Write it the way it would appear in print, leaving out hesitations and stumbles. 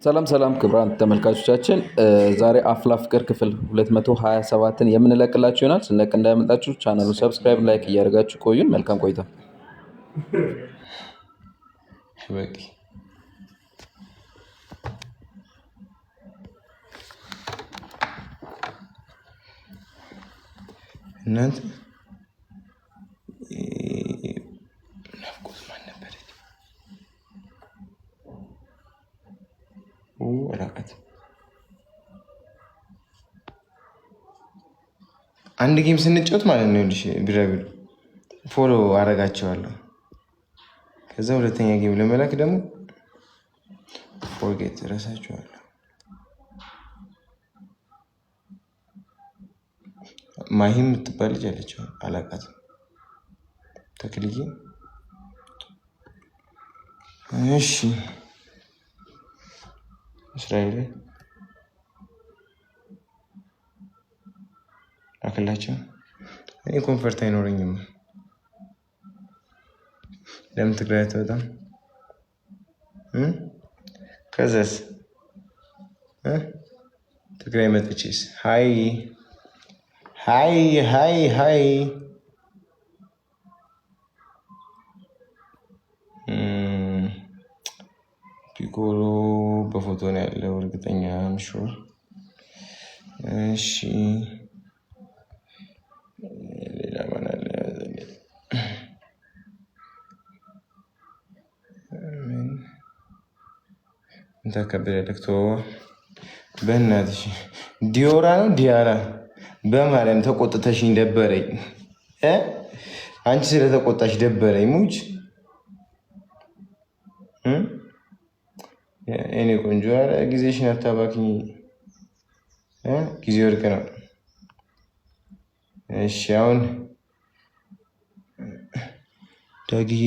ሰላም ሰላም ክቡራን ተመልካቾቻችን ዛሬ አፍላ ፍቅር ክፍል 227ን የምንለቅላችሁ ይሆናል። ስንለቅ እንዳያመልጣችሁ ቻናሉን ሰብስክራይብ፣ ላይክ እያደረጋችሁ ቆዩን። መልካም ቆይታ። እናንተ አንድ ጌም ስንጫወት ማለት ነው ቢራቢሮ ፎሎ አረጋቸዋለሁ። ከዛ ሁለተኛ ጌም ለመላክ ደግሞ ፎርጌት እረሳቸዋለሁ። ማሂም የምትባል ልጅ አለች፣ አላውቃትም። ተክልዬ እሺ፣ እስራኤል አክላቸው እኔ ኮንፈርት አይኖረኝም። ለምን ትግራይ አትወጣም? ከዛስ ትግራይ መጥቼስ ሃይ ሃይ ሃይ ሃይ ፒኮሎ በፎቶ ነው ያለው እርግጠኛ ምሹር። እሺ ሌላ ማን አለ? እንተከበረ ለክቶ በእናትሽ ዲዮራ ነው ዲያራ በማርያም ተቆጥተሽኝ ደበረኝ። አንቺ ስለተቆጣሽ ደበረኝ። ሙች እኔ ቆንጆ አረ ጊዜሽን አታባክኝ። ጊዜ ወርቅ ነው። እሺ አሁን ዳግዬ